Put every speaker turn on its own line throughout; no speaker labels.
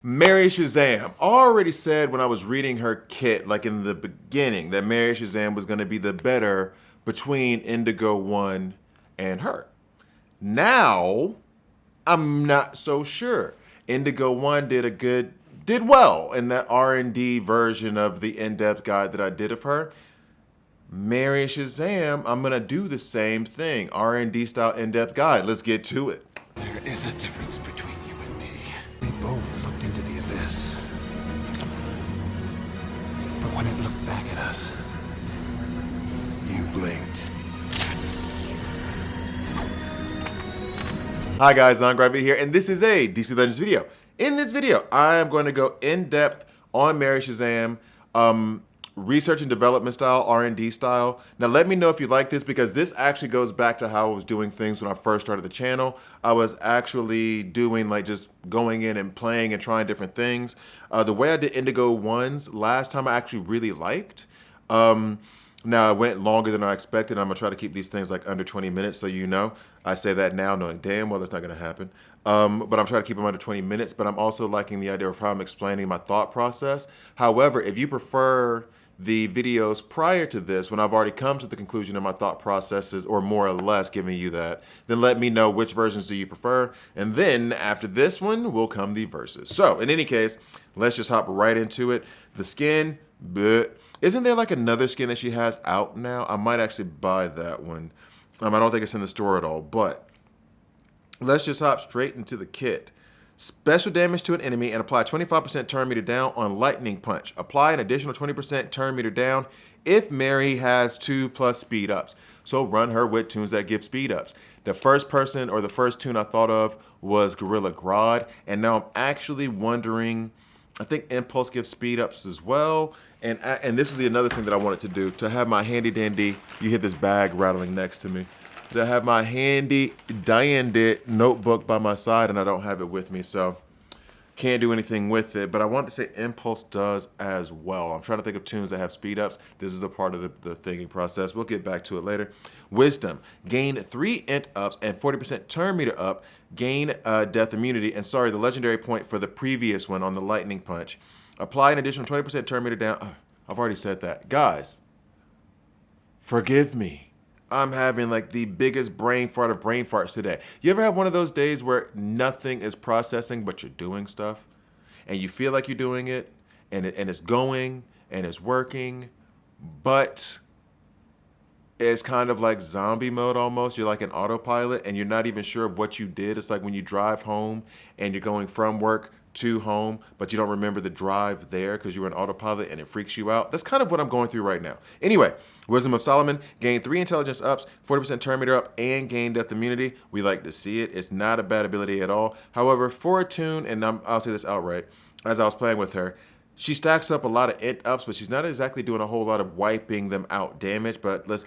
Mary Shazam already said when I was reading her kit, like in the beginning, that Mary Shazam was going to be the better between Indigo 1 and her. Now, I'm not so sure. Indigo 1 did well in that R&D version of the in-depth guide that I did of her. Mary Shazam, I'm going to do the same thing. R&D style in-depth guide. Let's get to it.
There is a difference between you and me. We both looked into the abyss. But when it looked back at us, you blinked.
Hi guys, I'm Gravity here, and this is a DC Legends video. In this video, I am going to go in-depth on Mary Shazam, research and development style, R&D style. Now let me know if you like this, because this actually goes back to how I was doing things when I first started the channel. I was actually doing like just going in and playing and trying different things. The way I did Indigo 1s last time I actually really liked. Now it went longer than I expected. I'm gonna try to keep these things like under 20 minutes, so you know. I say that now knowing damn well that's not gonna happen. But I'm trying to keep them under 20 minutes, but I'm also liking the idea of how I'm explaining my thought process. However, if you prefer the videos prior to this, when I've already come to the conclusion of my thought processes, or more or less giving you that, then let me know which versions do you prefer. And then after this one will come the verses. So in any case, let's just hop right into it. The skin, bleh. Isn't there like another skin that she has out now? I might actually buy that one. I don't think it's in the store at all, but let's just hop straight into the kit. Special damage to an enemy and apply 25% turn meter down on lightning punch. Apply an additional 20% turn meter down if Mary has 2+ speed ups. So run her with toons that give speed ups. The first person or the first toon I thought of was Gorilla Grodd, and now I'm actually wondering, I think Impulse gives speed ups as well. And this is another thing that I wanted to do, to have my handy dandy, you hear this bag rattling next to me, to have my handy dandy notebook by my side, and I don't have it with me, so can't do anything with it. But I wanted to say Impulse does as well. I'm trying to think of toons that have speed ups. This is a part of the thinking process. We'll get back to it later. Wisdom, gain 3 int ups and 40% turn meter up, gain death immunity, and sorry, the legendary point for the previous one on the lightning punch. Apply an additional 20% turn meter down. I've already said that. Guys, forgive me. I'm having like the biggest brain fart of brain farts today. You ever have one of those days where nothing is processing but you're doing stuff? And you feel like you're doing it, and it's going, and it's working, but it's kind of like zombie mode almost. You're like an autopilot, and you're not even sure of what you did. It's like when you drive home, and you're going from work to home, but you don't remember the drive there because you were an autopilot and it freaks you out. That's kind of what I'm going through right now. Anyway, Wisdom of Solomon, gain 3 intelligence ups, 40% turn meter up, and gain death immunity. We like to see it. It's not a bad ability at all. However, for a toon, and I'll say this outright, as I was playing with her, she stacks up a lot of int ups, but she's not exactly doing a whole lot of wiping them out damage. But let's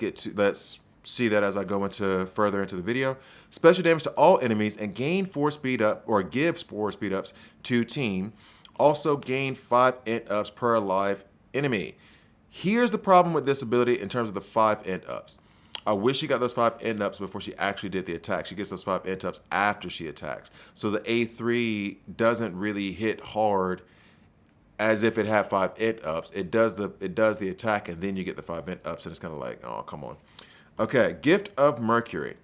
see that as I go further into the video. Special damage to all enemies and gain 4 speed up, or gives 4 speed ups to team. Also gain 5 int ups per alive enemy. Here's the problem with this ability in terms of the 5 int ups. I wish she got those 5 int ups before she actually did the attack. She gets those 5 int ups after she attacks. So the A3 doesn't really hit hard as if it had 5 int ups. It does the attack, and then you get the 5 int ups, and it's kind of like, oh, come on. Okay, Gift of Mercury.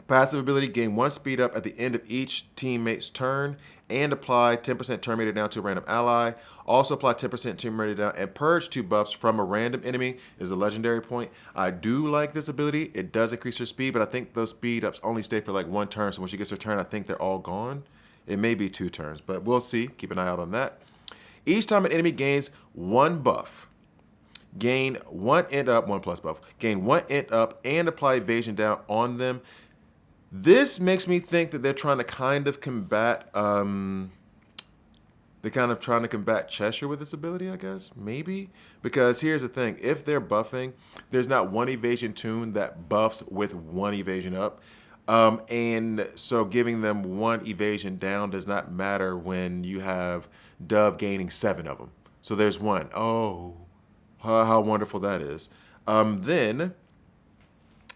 Passive ability, gain 1 speed up at the end of each teammate's turn, and apply 10% turn meter down to a random ally. Also apply 10% turn meter down and purge 2 buffs from a random enemy is a legendary point. I do like this ability. It does increase her speed, but I think those speed ups only stay for like 1 turn, so when she gets her turn, I think they're all gone. It may be 2 turns, but we'll see. Keep an eye out on that. Each time an enemy gains 1 buff, gain 1 int up, 1+ buff, gain 1 int up, and apply evasion down on them. This makes me think that they're trying to kind of combat, Cheshire with this ability, I guess, maybe? Because here's the thing, if they're buffing, there's not one evasion toon that buffs with 1 evasion up. And so giving them 1 evasion down does not matter when you have Dove gaining 7 of them. So there's 1. Oh, how wonderful that is. Then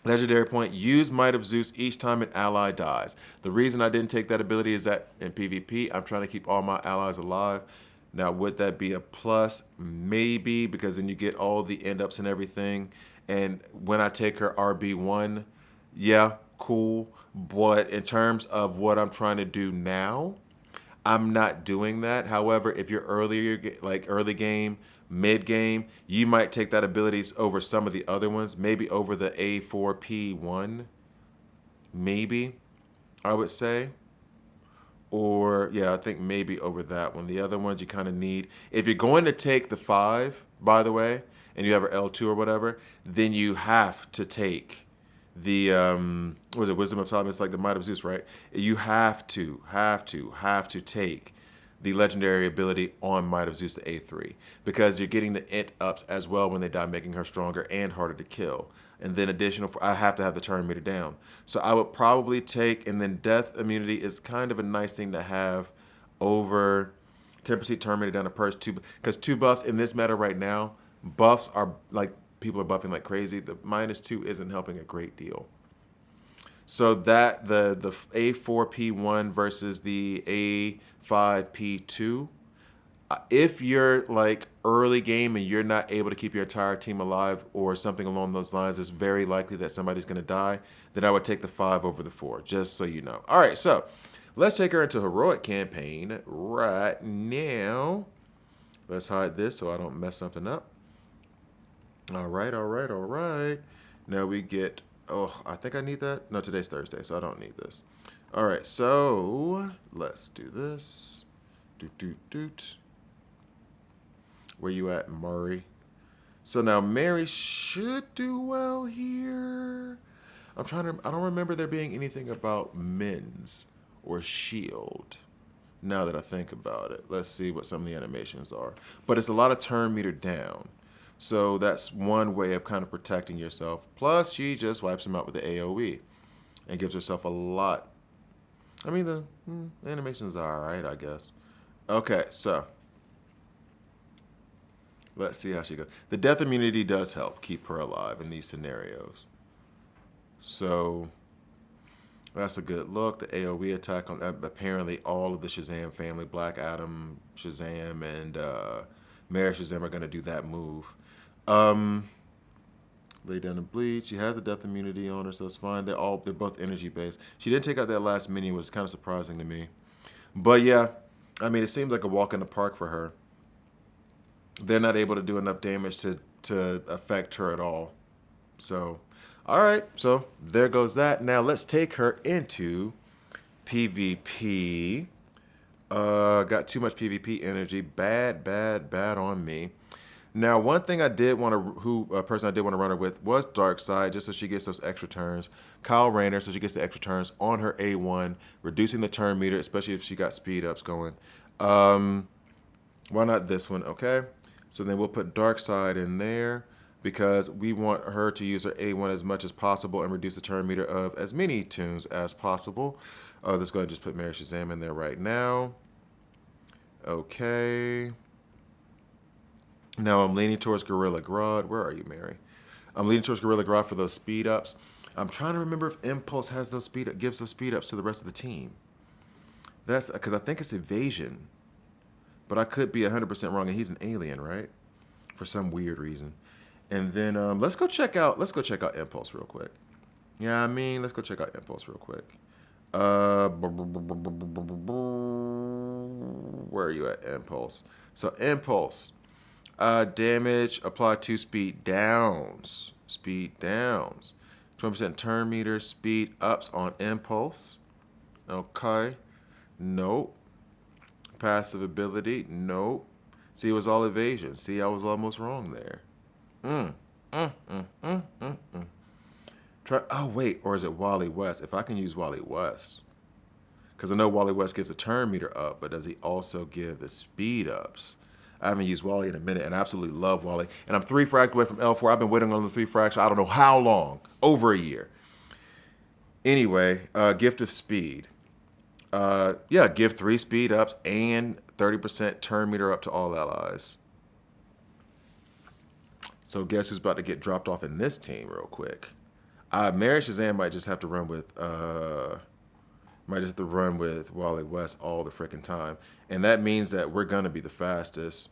Legendary point, use Might of Zeus each time an ally dies. The reason I didn't take that ability is that in PvP, I'm trying to keep all my allies alive. Now, would that be a plus? Maybe, because then you get all the end ups and everything. And when I take her RB1, yeah, cool. But in terms of what I'm trying to do now, I'm not doing that. However, if you're earlier, like early game, mid game, you might take that abilities over some of the other ones, maybe over the A4P1, maybe, I would say. Or, yeah, I think maybe over that one. The other ones you kind of need. If you're going to take the 5, by the way, and you have an L2 or whatever, then you have to take the, what was it, Wisdom of Solomon? It's like the Might of Zeus, right? You have to take the legendary ability on Might of Zeus to A3 because you're getting the int ups as well when they die, making her stronger and harder to kill. And then additional, I have to have the turn meter down. So I would probably take, and then death immunity is kind of a nice thing to have over 10% turn meter down to purge 2, because 2 buffs in this meta right now, buffs are like, people are buffing like crazy. The -2 isn't helping a great deal. So that, the A4P1 versus the A5P2, if you're like early game and you're not able to keep your entire team alive or something along those lines, it's very likely that somebody's going to die, then I would take the 5 over the 4, just so you know. All right, so let's take her into heroic campaign right now. Let's hide this so I don't mess something up. All right. Now we get, oh, I think I need that. No, today's Thursday, so I don't need this. All right, so let's do this. Doot. Where you at, Murray? So now Mary should do well here. I don't remember there being anything about men's or shield. Now that I think about it, let's see what some of the animations are. But it's a lot of turn meter down. So that's one way of kind of protecting yourself. Plus, she just wipes him out with the AoE and gives herself a lot. I mean, the animations are all right, I guess. Okay, so let's see how she goes. The death immunity does help keep her alive in these scenarios. So that's a good look. The AoE attack on apparently all of the Shazam family, Black Adam, Shazam, and Mary Shazam are going to do that move. Lay down and bleed. She has a death immunity on her, so it's fine. They're both energy based. She didn't take out that last minion, which was kind of surprising to me. But yeah, I mean, it seems like a walk in the park for her. They're not able to do enough damage to affect her at all. So, all right. So there goes that. Now let's take her into PvP. Got too much PvP energy. Bad on me. Now, one thing I did want to, a person I did want to run her with was Darkseid, just so she gets those extra turns. Kyle Rayner, so she gets the extra turns on her A1, reducing the turn meter, especially if she got speed ups going. Why not this one? Okay. So then we'll put Darkseid in there because we want her to use her A1 as much as possible and reduce the turn meter of as many tunes as possible. Let's go ahead and just put Mary Shazam in there right now. Okay. Now I'm leaning towards Gorilla Grodd. Where are you, Mary? I'm leaning towards Gorilla Grodd for those speed ups. I'm trying to remember if Impulse has those gives those speed ups to the rest of the team. That's because I think it's evasion, but I could be 100% wrong. And he's an alien, right? For some weird reason. And then let's go check out Impulse real quick. Yeah, I mean, let's go check out Impulse real quick. Where are you at, Impulse? So Impulse. Damage, apply 2 speed downs. 20% turn meter, speed ups on Impulse. Okay. Nope. Passive ability, nope. See, it was all evasion. See, I was almost wrong there. Oh, wait, or is it Wally West? If I can use Wally West. Because I know Wally West gives the turn meter up, but does he also give the speed ups? I haven't used Wally in a minute, and I absolutely love Wally. And I'm 3 frags away from L4. I've been waiting on the 3 frags for I don't know how long. Over a year. Anyway, Gift of Speed. Give 3 speed ups and 30% turn meter up to all allies. So guess who's about to get dropped off in this team real quick? Mary Shazam might just have to run with Wally West all the freaking time, and that means that we're gonna be the fastest.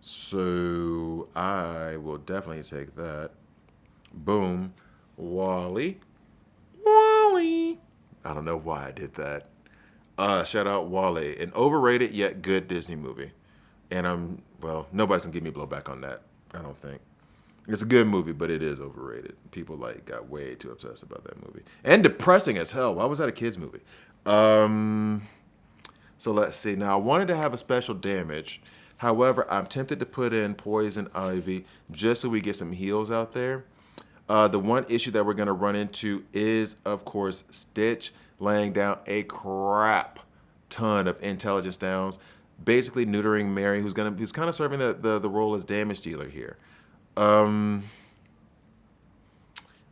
So I will definitely take that. Boom, Wally. Wally. I don't know why I did that. Shout out Wally, an overrated yet good Disney movie. And nobody's gonna give me blowback on that. I don't think. It's a good movie, but it is overrated. People got way too obsessed about that movie. And depressing as hell. Why was that a kid's movie? So let's see. Now I wanted to have a special damage. However, I'm tempted to put in Poison Ivy just so we get some heals out there. The one issue that we're gonna run into is, of course, Stitch laying down a crap ton of intelligence downs, basically neutering Mary, who's kind of serving the role as damage dealer here. All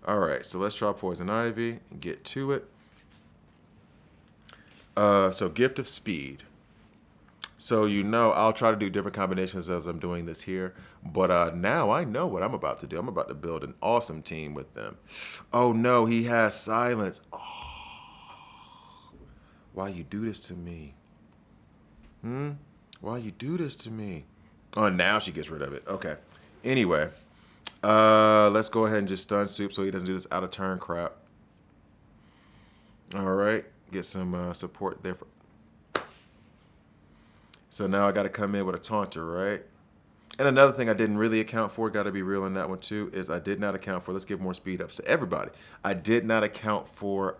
right, so let's try Poison Ivy and get to it. So Gift of Speed. So I'll try to do different combinations as I'm doing this here. But now I know what I'm about to do. I'm about to build an awesome team with them. Oh no, he has silence. Oh, why you do this to me? Why you do this to me? Oh, now she gets rid of it. Okay. Anyway, let's go ahead and just stun Soup so he doesn't do this out of turn crap. All right, get some support there. So now I got to come in with a taunter, right? And another thing I didn't really account for, got to be real in that one too, is I did not account for, let's give more speed ups to everybody. I did not account for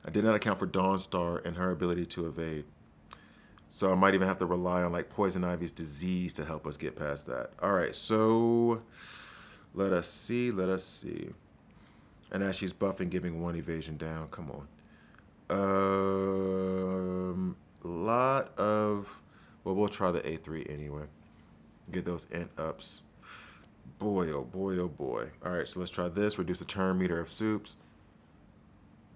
Dawnstar and her ability to evade. So I might even have to rely on Poison Ivy's disease to help us get past that. All right, so let us see. And as she's buffing, giving 1 evasion down, come on. We'll try the A3 anyway. Get those int ups. Boy, oh boy, oh boy. All right, so let's try this. Reduce the turn meter of Soups.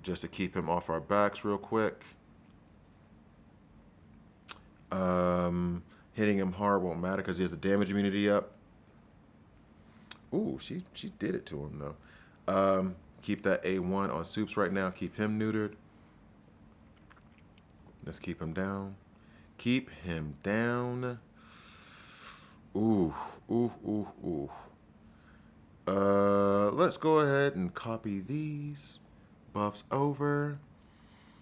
Just to keep him off our backs real quick. Hitting him hard won't matter because he has the damage immunity up. Ooh, she did it to him though. Keep that A1 on Soups right now. Keep him neutered. Let's keep him down. Keep him down. Ooh. Let's go ahead and copy these. Buffs over.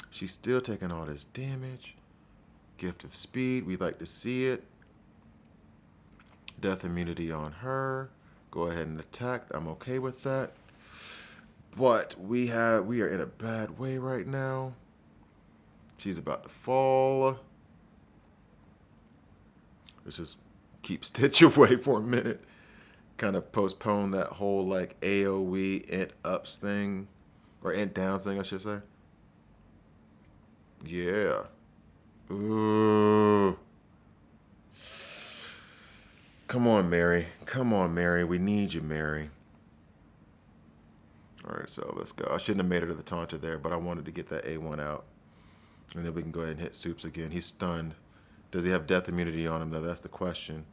She's still taking all this damage. Gift of Speed, we'd like to see it. Death immunity on her. Go ahead and attack. I'm okay with that. But we are in a bad way right now. She's about to fall. Let's just keep Stitch away for a minute. Kind of postpone that whole AoE int ups thing. Or int down thing, I should say. Yeah. Ooh. Come on, Mary. We need you, Mary. All right, so let's go. I shouldn't have made her to the taunter there, but I wanted to get that A1 out. And then we can go ahead and hit Soups again. He's stunned. Does he have death immunity on him, though? That's the question.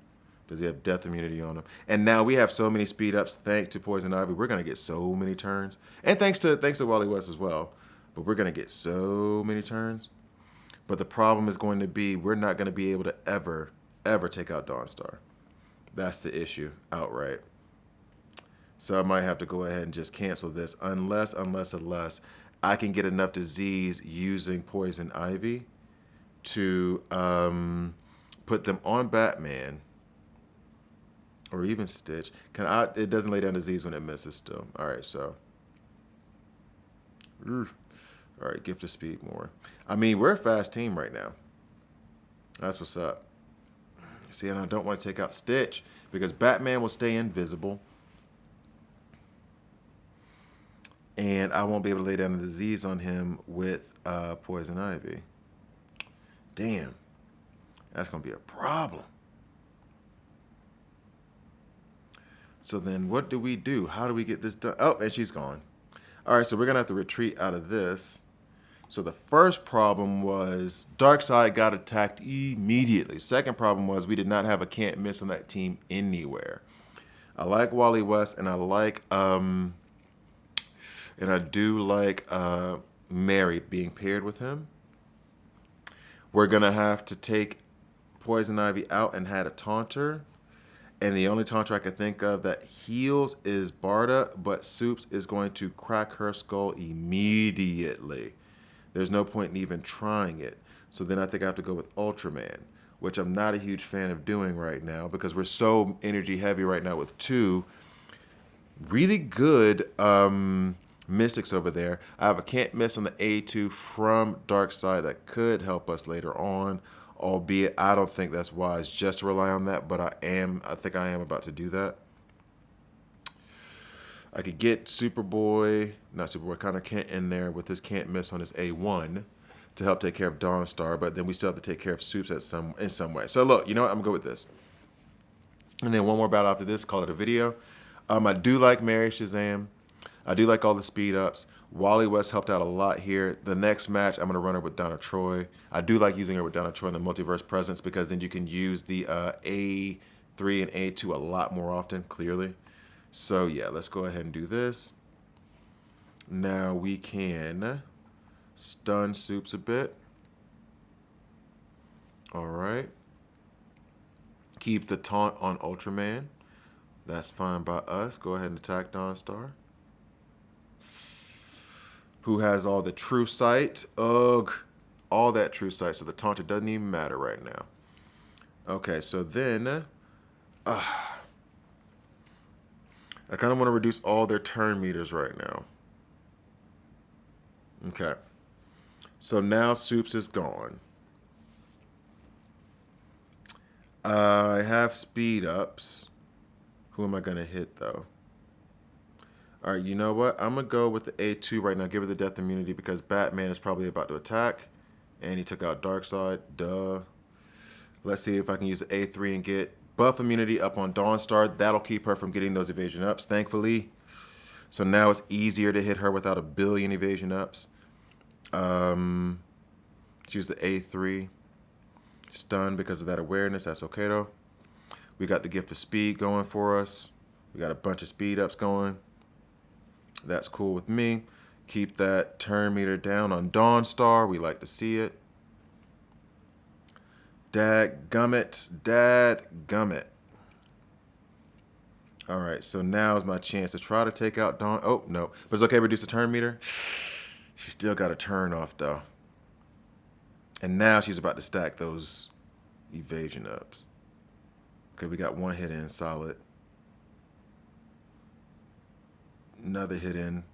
Does he have death immunity on him? And now we have so many speed ups thanks to Poison Ivy. We're going to get so many turns. And thanks to Wally West as well. But we're going to get so many turns. But the problem is going to be we're not going to be able to ever take out Dawnstar. That's the issue outright. So I might have to go ahead and just cancel this unless I can get enough disease using Poison Ivy to put them on Batman or even Stitch. It doesn't lay down disease when it misses still. All right, so. All right, Gift of Speed more. I mean, we're a fast team right now. That's what's up. See, and I don't want to take out Stitch because Batman will stay invisible. And I won't be able to lay down the disease on him with Poison Ivy. Damn. That's going to be a problem. So then what do we do? How do we get this done? Oh, and she's gone. All right, so we're going to have to retreat out of this. So the first problem was Darkseid got attacked immediately. Second problem was we did not have a can't miss on that team anywhere. I like Wally West, and I like and I do like Mary being paired with him. We're gonna have to take Poison Ivy out and had a taunter. And the only taunter I can think of that heals is Barda, but Soups is going to crack her skull immediately. There's no point in even trying it. So then I think I have to go with Ultraman, which I'm not a huge fan of doing right now because we're so energy heavy right now with two really good mystics over there. I have a can't miss on the A2 from Darkseid that could help us later on, albeit I don't think that's wise just to rely on that, but I think I am about to do that. I could get not Superboy, Connor Kent in there with his can't miss on his A1 to help take care of Dawnstar, but then we still have to take care of Soups in some way. So look, you know what? I'm gonna go with this. And then one more battle after this, call it a video. I do like Mary Shazam. I do like all the speed ups. Wally West helped out a lot here. The next match, I'm going to run her with Donna Troy. I do like using her with Donna Troy in the Multiverse Presence because then you can use the A3 and A2 a lot more often, clearly. So yeah, let's go ahead and do this. Now we can stun Soups a bit. All right. Keep the taunt on Ultraman. That's fine by us. Go ahead and attack Dawnstar, who has all the true sight. Ugh. All that true sight. So the taunter doesn't even matter right now. Okay, so then I kind of want to reduce all their turn meters right now. Okay. So now Soups is gone. I have speed ups. Who am I going to hit, though? All right, you know what? I'm going to go with the A2 right now. Give her the death immunity because Batman is probably about to attack. And he took out Darkseid. Duh. Let's see if I can use the A3 and get buff immunity up on Dawnstar. That'll keep her from getting those evasion ups, thankfully. So now it's easier to hit her without a billion evasion ups. Let's use the A3. Stun because of that awareness. That's okay, though. We got the gift of speed going for us. We got a bunch of speed ups going. That's cool with me. Keep that turn meter down on Dawnstar. We like to see it. Dadgummit. All right, so now is my chance to try to take out Dawn. Oh, no. But it's okay, reduce the turn meter. She still got a turn off, though. And now she's about to stack those evasion ups. Okay, we got one hit in, solid. Another hit in.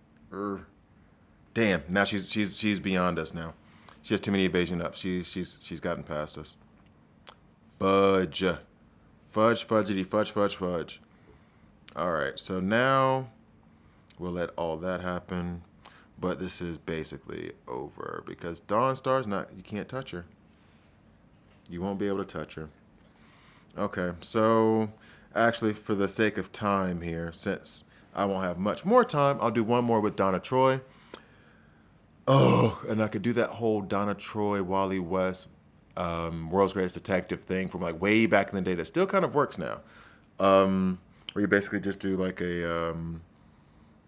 Damn, now she's beyond us now. She has too many evasion ups. She's gotten past us. Fudge. Fudgity, fudge. All right, so now we'll let all that happen. But this is basically over because Dawnstar's you can't touch her. You won't be able to touch her. Okay, so actually for the sake of time here, since I won't have much more time, I'll do one more with Donna Troy. Oh, and I could do that whole Donna Troy, Wally West, World's Greatest Detective thing from like way back in the day that still kind of works now. Where you basically just do like you're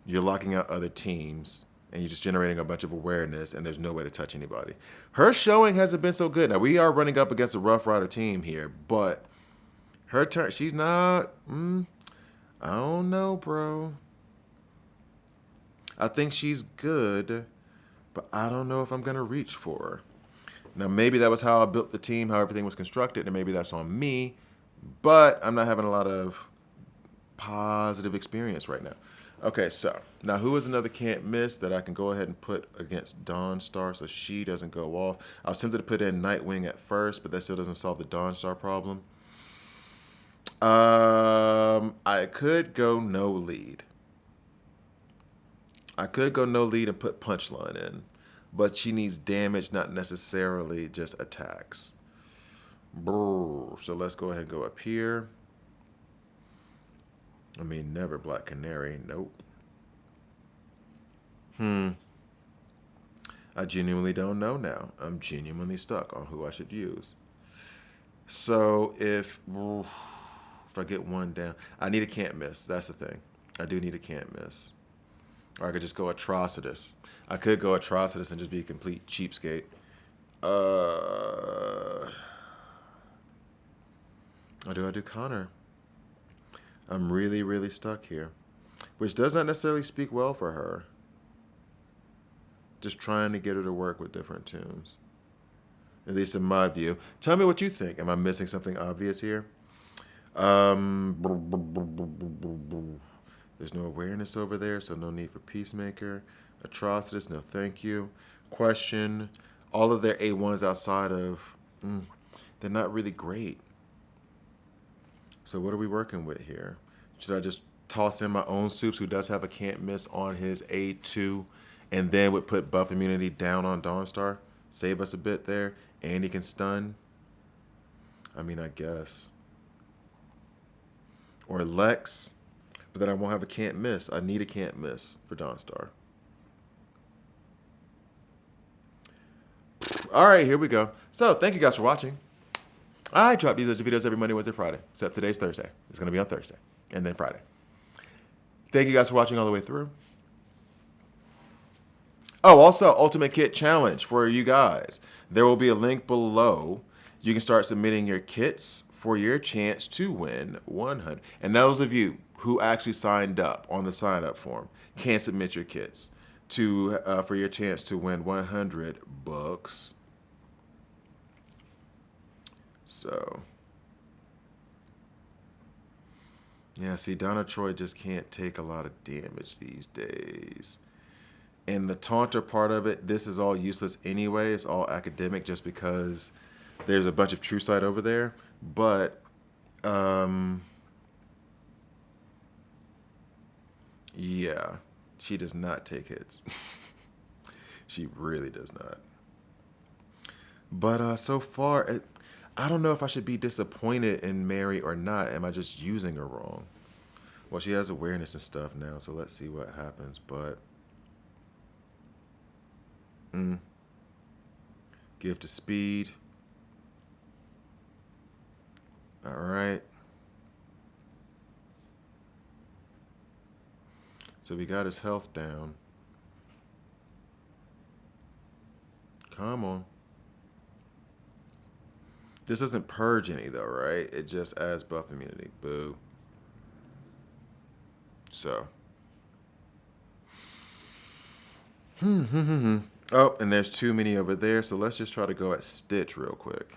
locking out other teams and you're just generating a bunch of awareness and there's no way to touch anybody. Her showing hasn't been so good. Now, we are running up against a Rough Rider team here, but her turn, she's not, I don't know, bro. I think she's good, but I don't know if I'm going to reach for her. Now, maybe that was how I built the team, how everything was constructed, and maybe that's on me, but I'm not having a lot of positive experience right now. Okay, so now who is another can't miss that I can go ahead and put against Dawnstar so she doesn't go off? I was tempted to put in Nightwing at first, but that still doesn't solve the Dawnstar problem. I could go no lead. I could go no lead and put Punchline in, but she needs damage, not necessarily just attacks. Brr. So let's go ahead and go up here. I mean, never Black Canary. Nope. I genuinely don't know now. I'm genuinely stuck on who I should use. So if If I get one down, I need a can't miss. That's the thing. I do need a can't miss. Or I could just go atrocitus. I could go atrocitus and just be a complete cheapskate. Or do I do Connor? I'm really, really stuck here. Which does not necessarily speak well for her. Just trying to get her to work with different tunes. At least in my view. Tell me what you think. Am I missing something obvious here? There's no awareness over there, so no need for Peacemaker. Atrocitus, no thank you. Question. All of their A1s outside of... they're not really great. So what are we working with here? Should I just toss in my own Soups, who does have a can't miss on his A2, and then would put buff immunity down on Dawnstar? Save us a bit there. And he can stun. I mean, I guess. Or Lex, but then I won't have a can't miss. I need a can't miss for Dawnstar. All right, here we go. So thank you guys for watching. I drop these videos every Monday, Wednesday, Friday, except today's Thursday. It's going to be on Thursday and then Friday. Thank you guys for watching all the way through. Oh, also, Ultimate Kit Challenge for you guys. There will be a link below. You can start submitting your kits for your chance to win 100. And those of you who actually signed up on the sign-up form can submit your kits to for your chance to win 100 books. So, yeah, see, Donna Troy just can't take a lot of damage these days. And the taunter part of it, this is all useless anyway. It's all academic just because there's a bunch of True Sight over there. But, yeah, she does not take hits. She really does not. But so far, I don't know if I should be disappointed in Mary or not. Am I just using her wrong? Well, she has awareness and stuff now, so let's see what happens. But, gift of speed. All right. So we got his health down. Come on. This doesn't purge any though, right? It just adds buff immunity. Boo. So. Oh, and there's too many over there, so let's just try to go at Stitch real quick.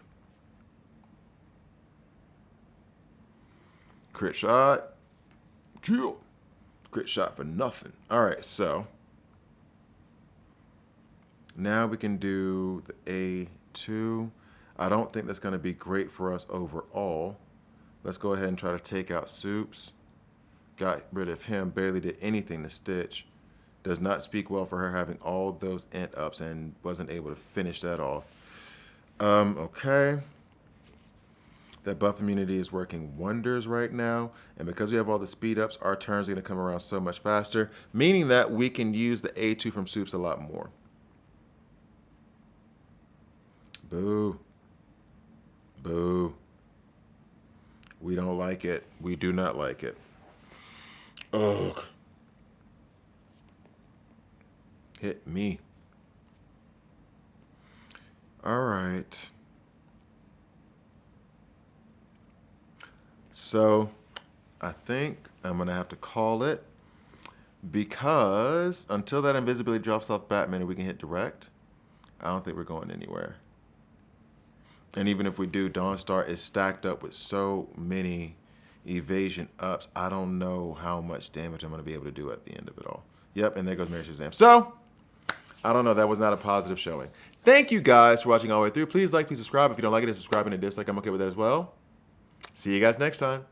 Crit shot. Chill. Crit shot for nothing. All right, so now we can do the A2. I don't think that's going to be great for us overall. Let's go ahead and try to take out Soups. Got rid of him. Barely did anything to Stitch. Does not speak well for her having all those int ups and wasn't able to finish that off. Okay. That buff immunity is working wonders right now. And because we have all the speed ups, our turns are going to come around so much faster, meaning that we can use the A2 from Soups a lot more. Boo. Boo. We don't like it. We do not like it. Ugh. Hit me. All right. So I think I'm going to have to call it because until that invisibility drops off Batman and we can hit direct, I don't think we're going anywhere. And even if we do, Dawnstar is stacked up with so many evasion ups. I don't know how much damage I'm going to be able to do at the end of it all. Yep, and there goes Mary Shazam. So, I don't know. That was not a positive showing. Thank you guys for watching all the way through. Please like, please subscribe. If you don't like it, subscribe and a dislike. I'm okay with that as well. See you guys next time.